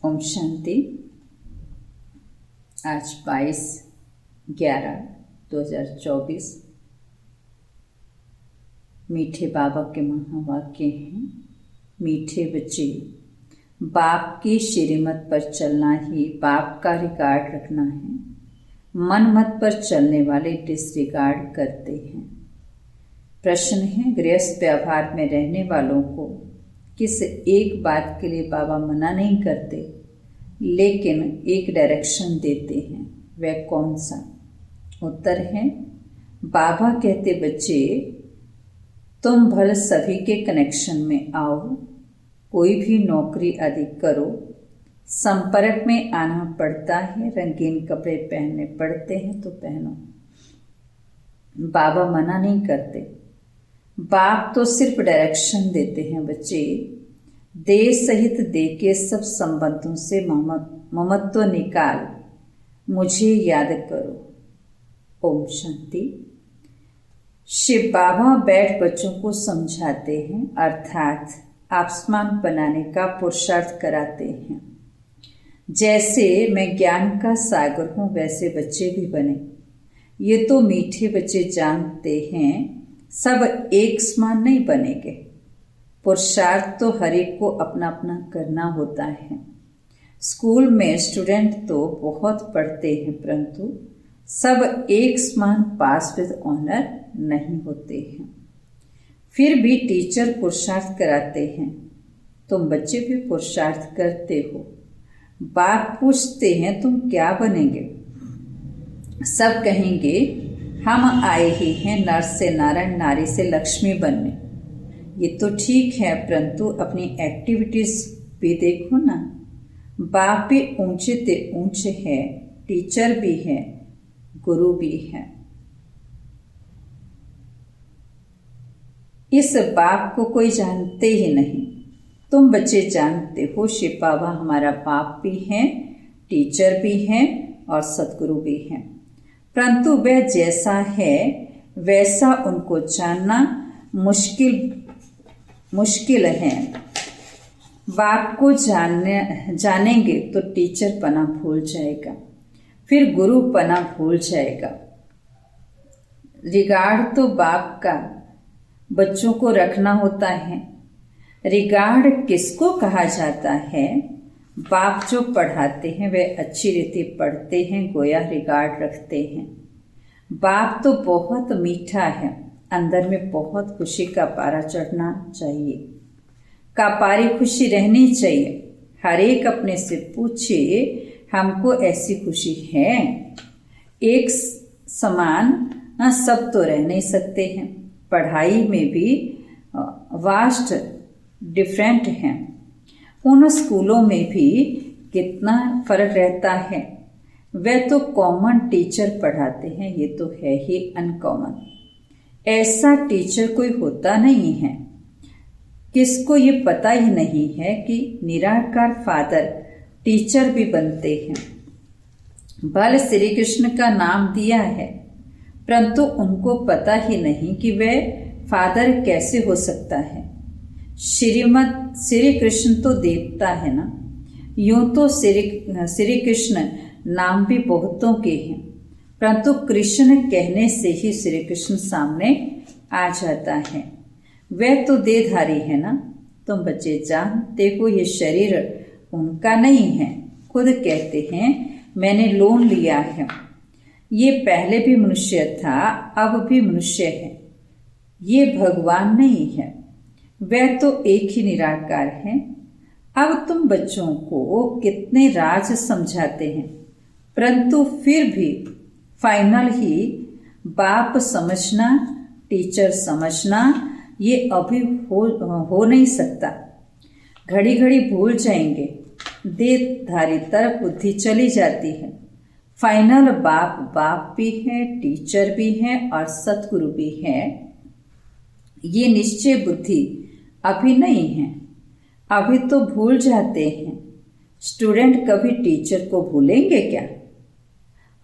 ओम शांति। आज 22/11/2024 मीठे बाबा के महावाक्य हैं। मीठे बच्चे, बाप की श्रीमत पर चलना ही बाप का रिकॉर्ड रखना है। मन मत पर चलने वाले डिसरिगार्ड करते हैं। प्रश्न है, गृहस्थ व्यवहार में रहने वालों को किस एक बात के लिए बाबा मना नहीं करते लेकिन एक डायरेक्शन देते हैं, वह कौन सा? उत्तर है, बाबा कहते बच्चे तुम भल सभी के कनेक्शन में आओ, कोई भी नौकरी आदि करो, संपर्क में आना पड़ता है, रंगीन कपड़े पहनने पड़ते हैं तो पहनो। बाबा मना नहीं करते, बाप तो सिर्फ डायरेक्शन देते हैं। बच्चे, देह सहित देह के सब संबंधों से ममत्व निकाल, मुझे याद करो। ओम शांति। शिव बाबा बैठ बच्चों को समझाते हैं, अर्थात आसमान बनाने का पुरुषार्थ कराते हैं। जैसे मैं ज्ञान का सागर हूँ वैसे बच्चे भी बने। ये तो मीठे बच्चे जानते हैं, सब एक समान नहीं बनेंगे। पुरुषार्थ तो हर एक को अपना अपना करना होता है। स्कूल में स्टूडेंट तो बहुत पढ़ते हैं, परंतु सब एक समान पास विद ऑनर नहीं होते हैं। फिर भी टीचर पुरुषार्थ कराते हैं, तुम बच्चे भी पुरुषार्थ करते हो। बाप पूछते हैं तुम क्या बनेंगे? सब कहेंगे हम आए ही हैं नर से नारायण, नारी से लक्ष्मी बनने। ये तो ठीक है, परंतु अपनी एक्टिविटीज भी देखो ना। बाप भी ऊंचे ते ऊंचे है, टीचर भी है, गुरु भी है। इस बाप को कोई जानते ही नहीं। तुम बच्चे जानते हो शिव बाबा हमारा बाप भी हैं, टीचर भी हैं और सतगुरु भी हैं, परंतु वह जैसा है वैसा उनको जानना मुश्किल है। बाप को जानेंगे तो टीचर पना भूल जाएगा, फिर गुरु पना भूल जाएगा। रिगार्ड तो बाप का बच्चों को रखना होता है। रिगार्ड किसको कहा जाता है? बाप जो पढ़ाते हैं वे अच्छी रीति पढ़ते हैं, गोया रिगार्ड रखते हैं। बाप तो बहुत मीठा है, अंदर में बहुत खुशी का पारा चढ़ना चाहिए, कापारी खुशी रहनी चाहिए। हर एक अपने से पूछे हमको ऐसी खुशी है? एक समान सब तो रह नहीं सकते हैं। पढ़ाई में भी वास्ट डिफरेंट हैं। उन स्कूलों में भी कितना फर्क रहता है। वे तो कॉमन टीचर पढ़ाते हैं, ये तो है ही अनकॉमन। ऐसा टीचर कोई होता नहीं है। किसको ये पता ही नहीं है कि निराकार फादर टीचर भी बनते हैं। बल श्री कृष्ण का नाम दिया है, परंतु उनको पता ही नहीं कि वह फादर कैसे हो सकता है। श्री कृष्ण तो देवता है ना। यूं तो श्री कृष्ण नाम भी बहुतों के हैं, परंतु कृष्ण कहने से ही श्री कृष्ण सामने आ जाता है। वह तो देहधारी है ना। तुम बच्चे जानते हो ये शरीर उनका नहीं है। खुद कहते हैं मैंने लोन लिया है। ये पहले भी मनुष्य था, अब भी मनुष्य है। ये भगवान नहीं है, वह तो एक ही निराकार है। अब तुम बच्चों को कितने राज समझाते हैं, परंतु फिर भी फाइनल ही बाप समझना, टीचर समझना ये अभी हो नहीं सकता। घड़ी घड़ी भूल जाएंगे, देहधारी तरफ बुद्धि चली जाती है। फाइनल बाप भी है, टीचर भी है और सतगुरु भी है। ये निश्चय बुद्धि अभी नहीं है, अभी तो भूल जाते हैं। स्टूडेंट कभी टीचर को भूलेंगे क्या?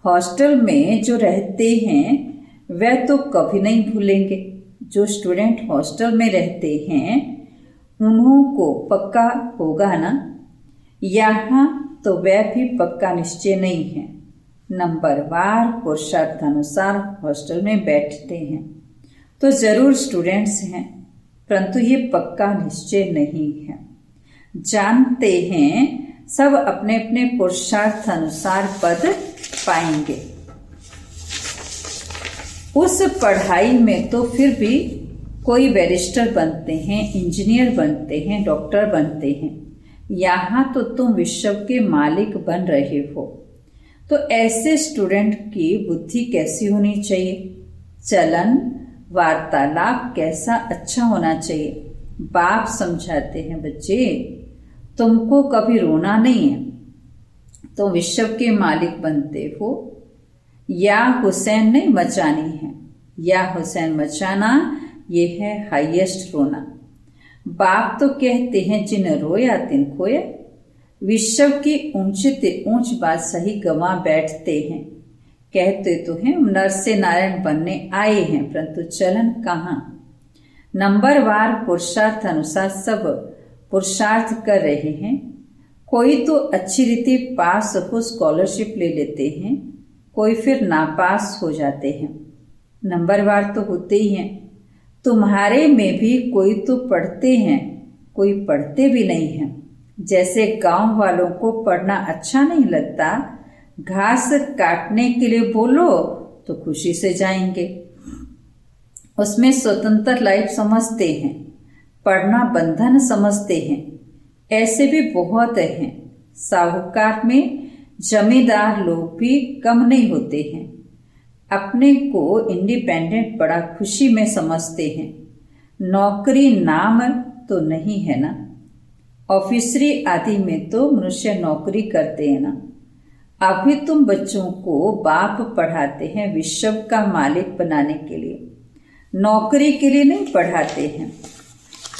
हॉस्टल में जो रहते हैं वह तो कभी नहीं भूलेंगे। जो स्टूडेंट हॉस्टल में रहते हैं उन्हों को पक्का होगा ना। यहाँ तो वह भी पक्का निश्चय नहीं है। नंबरवार पुरुषार्थानुसार हॉस्टल में बैठते हैं तो जरूर स्टूडेंट्स हैं, परंतु ये पक्का निश्चय नहीं है। जानते हैं सब अपने अपने पुरुषार्थ अनुसार पद पाएंगे। उस पढ़ाई में तो फिर भी कोई बैरिस्टर बनते हैं, इंजीनियर बनते हैं, डॉक्टर बनते हैं। यहाँ तो तुम विश्व के मालिक बन रहे हो, तो ऐसे स्टूडेंट की बुद्धि कैसी होनी चाहिए, चलन वार्तालाप कैसा अच्छा होना चाहिए। बाप समझाते हैं, बच्चे तुमको कभी रोना नहीं है, तुम विश्व के मालिक बनते हो। या हुसैन नहीं मचानी है, या हुसैन मचाना ये है हाईएस्ट रोना। बाप तो कहते हैं जिन रोया तिन खोया। विश्व की ऊंच से ऊंच बात सही गवा बैठते हैं। कहते तो हैं नर से नारायण बनने आए हैं, परंतु चलन कहाँ। नंबरवार पुरुषार्थ अनुसार सब पुरुषार्थ कर रहे हैं। कोई तो अच्छी रीति पास हो स्कॉलरशिप ले लेते हैं, कोई फिर नापास हो जाते हैं। नंबरवार तो होते ही हैं। तुम्हारे में भी कोई तो पढ़ते हैं, कोई पढ़ते भी नहीं हैं। जैसे गांव वालों को पढ़ना अच्छा नहीं लगता, घास काटने के लिए बोलो तो खुशी से जाएंगे, उसमें स्वतंत्र लाइफ समझते हैं, पढ़ना बंधन समझते हैं। ऐसे भी बहुत हैं। साहूकार में जमींदार लोग भी कम नहीं होते हैं। अपने को इंडिपेंडेंट बड़ा खुशी में समझते हैं। नौकरी नाम तो नहीं है ना, ऑफिसरी आदि में तो मनुष्य नौकरी करते हैं ना। अभी तुम बच्चों को बाप पढ़ाते हैं विश्व का मालिक बनाने के लिए, नौकरी के लिए नहीं पढ़ाते हैं।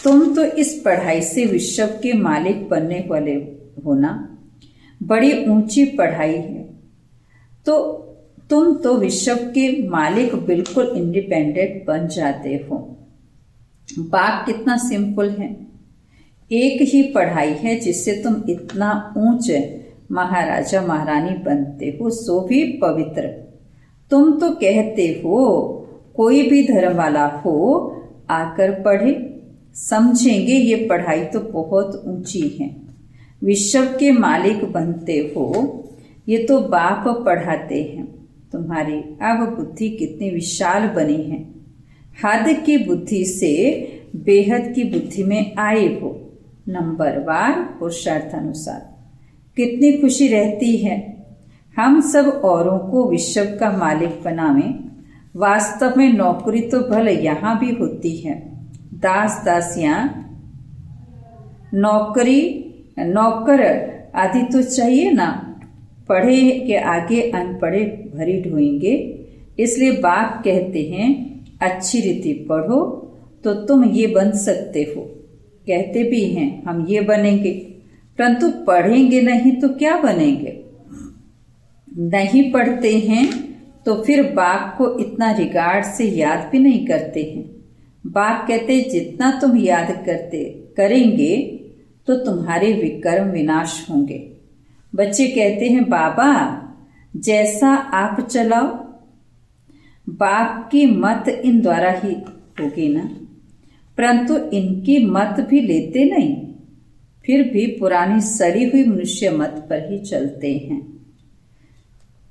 तुम तो इस पढ़ाई से विश्व के मालिक बनने वाले हो ना। बड़ी ऊंची पढ़ाई है, तो तुम तो विश्व के मालिक बिल्कुल इंडिपेंडेंट बन जाते हो। बात कितना सिंपल है। एक ही पढ़ाई है जिससे तुम इतना ऊंच महाराजा महारानी बनते हो, सो भी पवित्र। तुम तो कहते हो कोई भी धर्म वाला हो आकर पढ़े, समझेंगे ये पढ़ाई तो बहुत ऊंची है। विश्व के मालिक बनते हो, ये तो बाप पढ़ाते हैं। तुम्हारी अब बुद्धि कितनी विशाल बनी है। हद की बुद्धि से बेहद की बुद्धि में आए हो। नंबरवार पुरुषार्थानुसार कितनी खुशी रहती है। हम सब औरों को विश्व का मालिक बनावें। वास्तव में नौकरी तो भले यहाँ भी होती है। दास दासियां, नौकरी नौकर आदि तो चाहिए ना। पढ़े के आगे अनपढ़े भरी ढोएंगे। इसलिए बाप कहते हैं अच्छी रीति पढ़ो तो तुम ये बन सकते हो। कहते भी हैं हम ये बनेंगे, परंतु पढ़ेंगे नहीं तो क्या बनेंगे। नहीं पढ़ते हैं तो फिर बाप को इतना रिगार्ड से याद भी नहीं करते हैं। बाप कहते जितना तुम याद करेंगे तो तुम्हारे विकर्म विनाश होंगे। बच्चे कहते हैं बाबा जैसा आप चलाओ। बाप की मत इन द्वारा ही होगी ना, परंतु इनकी मत भी लेते नहीं, फिर भी पुरानी सड़ी हुई मनुष्य मत पर ही चलते हैं।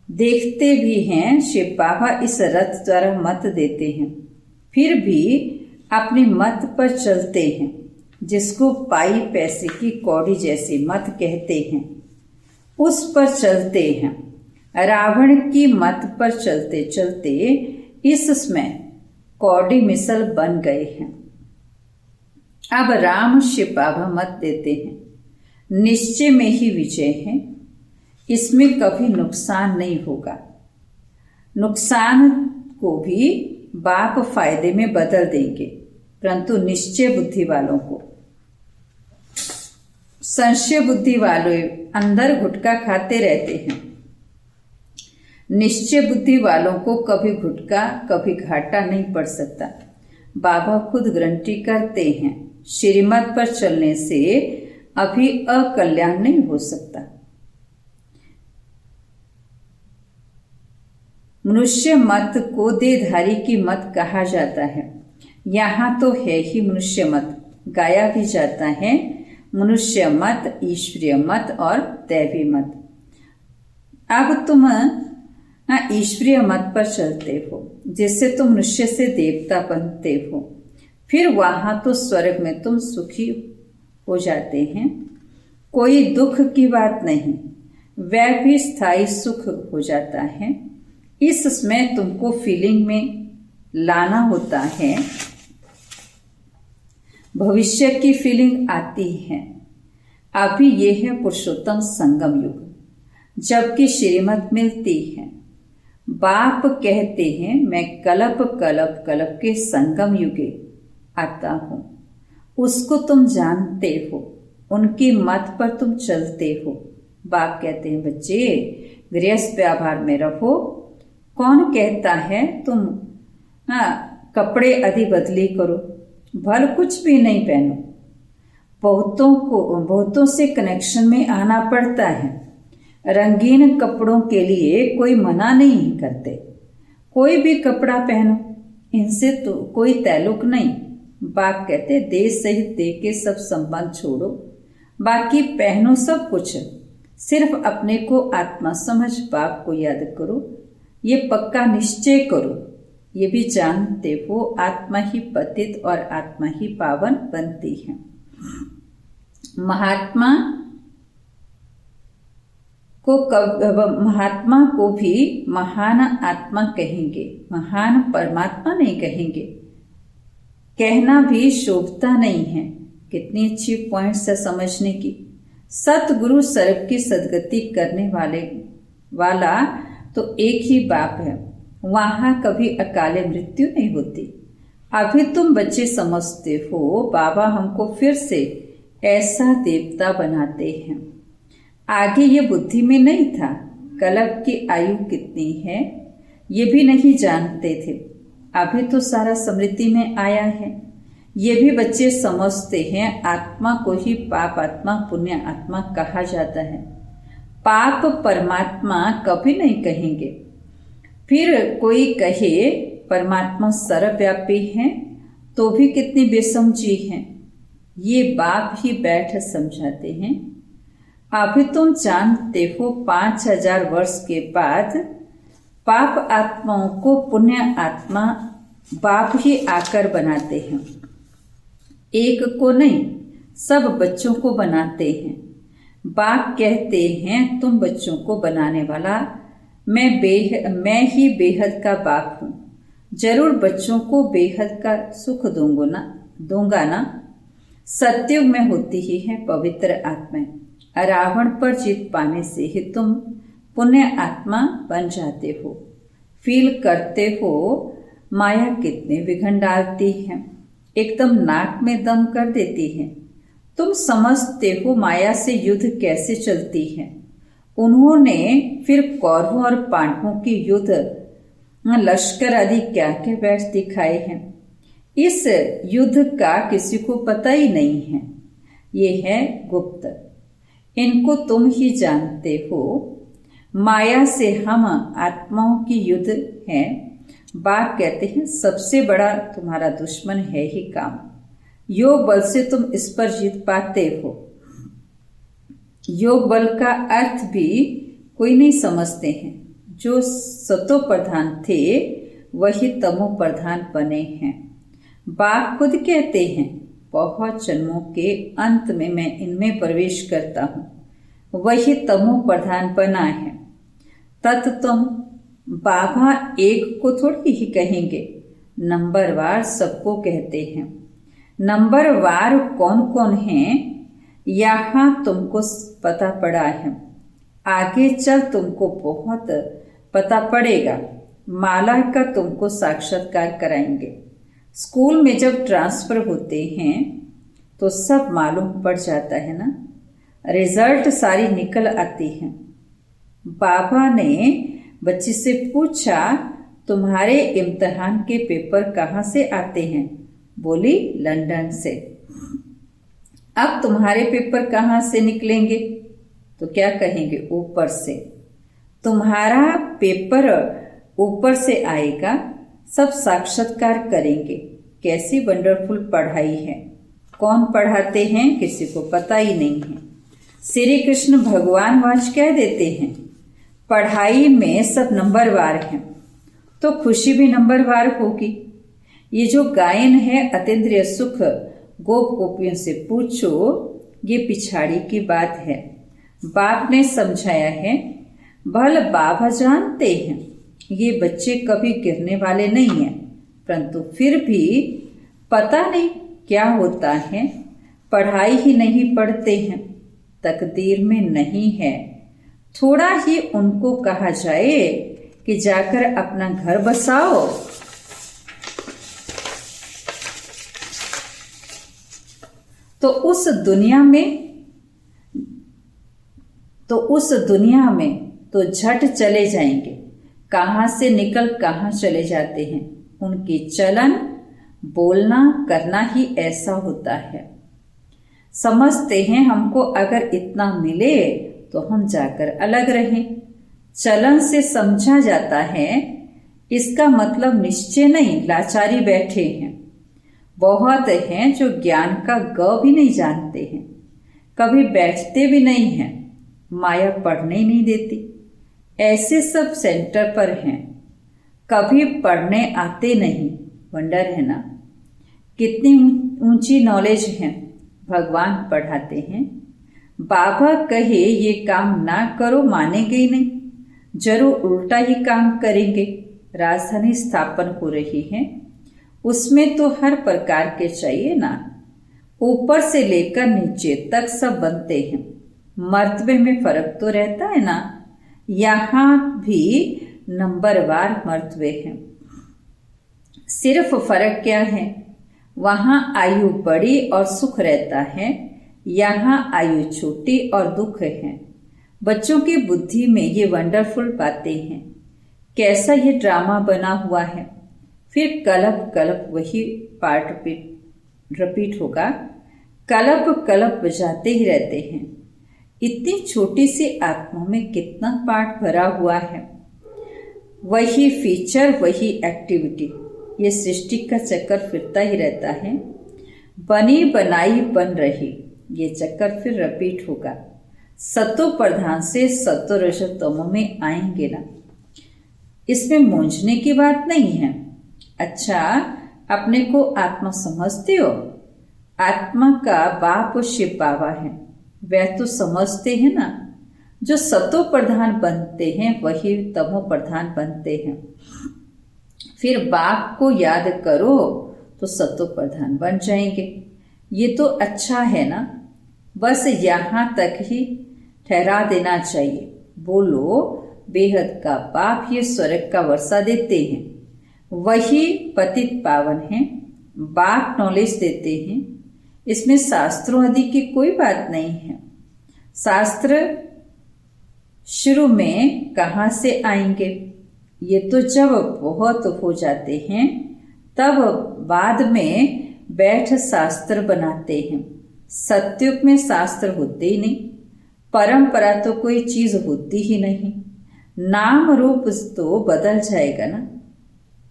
देखते भी हैं शिव बाबा इस रथ द्वारा मत देते हैं, फिर भी अपनी मत पर चलते हैं, जिसको पाई पैसे की कौड़ी जैसी मत कहते हैं, उस पर चलते हैं। रावण की मत पर चलते चलते इस समय कौड़ी मिसल बन गए हैं। अब राम शिव बाबा मत देते हैं, निश्चय में ही विजय है, इसमें कभी नुकसान नहीं होगा। नुकसान को भी बाप फायदे में बदल देंगे, परंतु निश्चय बुद्धि वालों को। संशय बुद्धि वाले अंदर गुटखा खाते रहते हैं। निश्चय बुद्धि वालों को कभी गुटखा कभी घाटा नहीं पड़ सकता। बाबा खुद गारंटी करते हैं श्रीमत पर चलने से अभी अकल्याण नहीं हो सकता। मनुष्य मत को देहधारी की मत कहा जाता है। यहाँ तो है ही मनुष्य मत, गाया भी जाता है मनुष्य मत, ईश्वरीय मत और दैवी मत। अब तुम ईश्वरीय मत पर चलते हो, जिससे तुम मनुष्य से देवता बनते हो। फिर वहां तो स्वर्ग में तुम सुखी हो जाते हैं, कोई दुख की बात नहीं, वह भी स्थायी सुख हो जाता है। इसमें तुमको फीलिंग में लाना होता है, भविष्य की फीलिंग आती है। अभी यह है पुरुषोत्तम संगम युग, जबकि श्रीमत मिलती है। बाप कहते हैं मैं कल्प कल्प कल्प के संगम युगे आता हूं। उसको तुम जानते हो, उनकी मत पर तुम चलते हो। बाप कहते हैं बच्चे गृहस्थ व्यवहार में रहो। कौन कहता है तुम कपड़े अधि बदली करो, भल कुछ भी नहीं पहनो। बहुतों से कनेक्शन में आना पड़ता है। रंगीन कपड़ों के लिए कोई मना नहीं करते, कोई भी कपड़ा पहनो, इनसे तो कोई ताल्लुक नहीं। बाप कहते देश सहित दे के सब संबंध छोड़ो, बाकी पहनो सब कुछ, सिर्फ अपने को आत्मा समझ बाप को याद करो। ये पक्का निश्चय करो, ये भी जानते हो आत्मा ही पतित और आत्मा ही पावन बनती है। महात्मा को भी महान आत्मा कहेंगे, महान परमात्मा नहीं कहेंगे। कहना भी शोभता नहीं है। कितनी अच्छी पॉइंट्स है समझने की। सतगुरु सर्व की सदगति करने वाला तो एक ही बाप है, वहां कभी अकाले मृत्यु नहीं होती। अभी तुम बच्चे समझते हो बाबा हमको फिर से ऐसा देवता बनाते हैं। आगे ये बुद्धि में नहीं था। कल्प की आयु कितनी है ये भी नहीं जानते थे। अभी तो सारा स्मृति में आया है। ये भी बच्चे समझते हैं आत्मा को ही पाप आत्मा पुण्य आत्मा कहा जाता है। पाप परमात्मा कभी नहीं कहेंगे। फिर कोई कहे परमात्मा सर्वव्यापी है तो भी कितनी बेसमझी है। ये बाप ही बैठ समझाते हैं। अभी तुम जानते हो 5000 वर्ष के बाद पाप आत्माओं को पुण्य आत्मा बाप ही आकर बनाते हैं। एक को नहीं, सब बच्चों को बनाते हैं। बाप कहते हैं तुम बच्चों को बनाने वाला मैं ही बेहद का बाप हूँ। जरूर बच्चों को बेहद का सुख दूंगा ना। सतयुग में होती ही है पवित्र आत्माएं। रावण पर जीत पाने से ही तुम पुण्य आत्मा बन जाते हो। फील करते हो माया कितने विघ्न डालती है, एकदम नाक में दम कर देती है। तुम समझते हो माया से युद्ध कैसे चलती है। उन्होंने फिर कौरवों और पांडवों की युद्ध लश्कर आदि क्या क्या बैठ दिखाए हैं। इस युद्ध का किसी को पता ही नहीं है। ये है गुप्त, इनको तुम ही जानते हो। माया से हम आत्माओं की युद्ध है। बाप कहते हैं सबसे बड़ा तुम्हारा दुश्मन है ही काम। योग बल से तुम इस पर जीत पाते हो। योग बल का अर्थ भी कोई नहीं समझते हैं। जो सतो प्रधान थे वही तमो प्रधान बने हैं। बाप खुद कहते हैं बहुत जन्मों के अंत में मैं इनमें प्रवेश करता हूँ, वही तमो प्रधान बना है। तुम बाबा एक को थोड़ी ही कहेंगे, नंबरवार सबको कहते हैं। नंबरवार कौन कौन है यहाँ तुमको पता पड़ा है। आगे चल तुमको बहुत पता पड़ेगा। माला का तुमको साक्षात्कार कराएंगे। स्कूल में जब ट्रांसफर होते हैं तो सब मालूम पड़ जाता है ना, रिजल्ट सारी निकल आती है। बाबा ने बच्ची से पूछा तुम्हारे इम्तिहान के पेपर कहाँ से आते हैं। बोली लंदन से। अब तुम्हारे पेपर कहाँ से निकलेंगे? तो क्या कहेंगे? ऊपर से। तुम्हारा पेपर ऊपर से आएगा, सब साक्षात्कार करेंगे। कैसी वंडरफुल पढ़ाई है। कौन पढ़ाते हैं किसी को पता ही नहीं है। श्री कृष्ण भगवान आज कह देते हैं पढ़ाई में सब नंबरवार हैं, तो खुशी भी नंबरवार होगी। ये जो गायन है अतीन्द्रिय सुख गोप गोपियों से पूछो, ये पिछाड़ी की बात है। बाप ने समझाया है, भल बाबा जानते हैं ये बच्चे कभी गिरने वाले नहीं हैं, परंतु फिर भी पता नहीं क्या होता है, पढ़ाई ही नहीं पढ़ते हैं, तकदीर में नहीं है। थोड़ा ही उनको कहा जाए कि जाकर अपना घर बसाओ, तो उस दुनिया में तो झट चले जाएंगे। कहाँ से निकल कहाँ चले जाते हैं। उनकी चलन बोलना करना ही ऐसा होता है। समझते हैं हमको अगर इतना मिले तो हम जाकर अलग रहें। चलन से समझा जाता है, इसका मतलब निश्चय नहीं, लाचारी बैठे हैं। बहुत हैं जो ज्ञान का ग भी नहीं जानते हैं, कभी बैठते भी नहीं हैं, माया पढ़ने ही नहीं देती। ऐसे सब सेंटर पर हैं, कभी पढ़ने आते नहीं। वंडर है ना, कितनी ऊंची नॉलेज है। भगवान पढ़ाते हैं। बाबा कहे ये काम ना करो, मानेंगे ही नहीं, जरूर उल्टा ही काम करेंगे। राजधानी स्थापन हो रही है, उसमें तो हर प्रकार के चाहिए ना। ऊपर से लेकर नीचे तक सब बनते हैं। मर्तबे में फर्क तो रहता है ना। यहाँ भी नंबरवार मर्तबे हैं। सिर्फ फर्क क्या है, वहाँ आयु बड़ी और सुख रहता है, यहाँ आयु छोटी और दुख है। बच्चों की बुद्धि में ये वंडरफुल बातें हैं। कैसा ये ड्रामा बना हुआ है। फिर कलप कलप वही पार्ट रिपीट होगा। कलप कलप बजाते ही रहते हैं। इतनी छोटी सी आत्मा में कितना पार्ट भरा हुआ है। वही फीचर, वही एक्टिविटी, ये सृष्टि का चक्कर फिरता ही रहता है। बनी बनाई बन रही, ये चक्कर फिर रिपीट होगा। सतो प्रधान से सतो रजतमो में आएंगे ना, इसमें मूंझने की बात नहीं है। अच्छा, अपने को आत्मा समझते हो? आत्मा का बाप शिव बाबा है, वह तो समझते हैं ना। जो सतो प्रधान बनते हैं वही तमो प्रधान बनते हैं। फिर बाप को याद करो तो सतो प्रधान बन जाएंगे। ये तो अच्छा है ना, बस यहाँ तक ही ठहरा देना चाहिए। बोलो बेहद का बाप ये स्वर्ग का वर्षा देते हैं, वही पतित पावन हैं। बाप नॉलेज देते हैं, इसमें शास्त्रों आदि की कोई बात नहीं है। शास्त्र शुरू में कहाँ से आएंगे? ये तो जब बहुत हो जाते हैं तब बाद में बैठ शास्त्र बनाते हैं। सत्युग में शास्त्र होते ही नहीं, परंपरा तो कोई चीज होती ही नहीं। नाम रूप तो बदल जाएगा ना।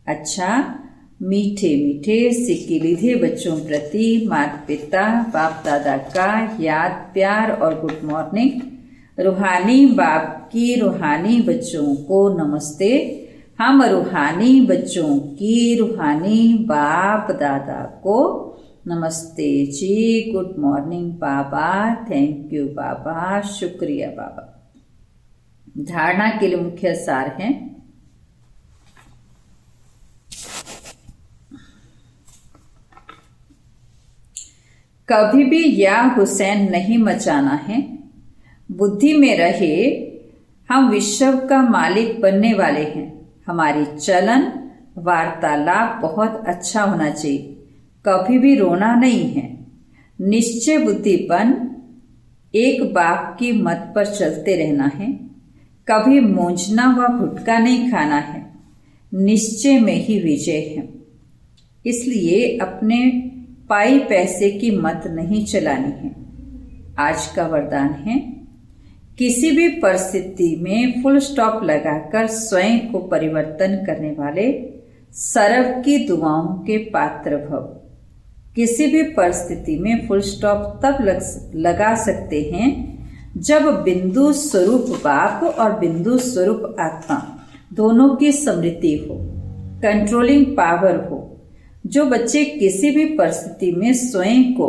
अच्छा, मीठे मीठे सिक्के लीधे बच्चों प्रति माता पिता बाप दादा का याद प्यार और गुड मॉर्निंग। रूहानी बाप की रूहानी बच्चों को नमस्ते। हम रूहानी बच्चों की रूहानी बाप दादा को नमस्ते जी। गुड मॉर्निंग बाबा, थैंक यू बाबा, शुक्रिया बाबा। धारणा के लिए मुख्य सार है, कभी भी या हुसैन नहीं मचाना है। बुद्धि में रहे हम विश्व का मालिक बनने वाले हैं। हमारी चलन वार्तालाप बहुत अच्छा होना चाहिए, कभी भी रोना नहीं है। निश्चय बुद्धिपन, एक बाप की मत पर चलते रहना है। कभी मूंझना व भुटका नहीं खाना है। निश्चय में ही विजय है। इसलिए अपने पाई पैसे की मत नहीं चलानी है। आज का वरदान है, किसी भी परिस्थिति में फुल स्टॉप लगाकर स्वयं को परिवर्तन करने वाले सरव की दुआओं के पात्र भव। किसी भी परिस्थिति में फुल स्टॉप तब लगा सकते हैं जब बिंदु स्वरूप बाप और बिंदु स्वरूप आत्मा दोनों की समृद्धि हो, कंट्रोलिंग पावर हो। जो बच्चे किसी भी परिस्थिति में स्वयं को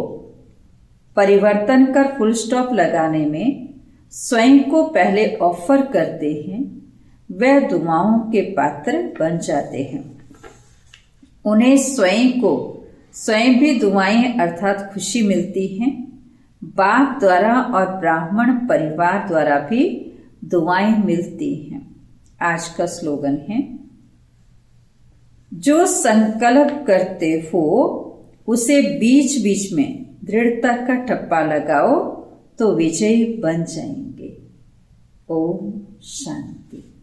परिवर्तन कर फुल स्टॉप लगाने में स्वयं को पहले ऑफर करते हैं, वह दुआओं के पात्र बन जाते हैं। उन्हें स्वयं भी दुआएं अर्थात खुशी मिलती हैं। बाप द्वारा और ब्राह्मण परिवार द्वारा भी दुआएं मिलती हैं। आज का स्लोगन है, जो संकल्प करते हो उसे बीच बीच में दृढ़ता का ठप्पा लगाओ तो विजयी बन जाएंगे। ओम शांति।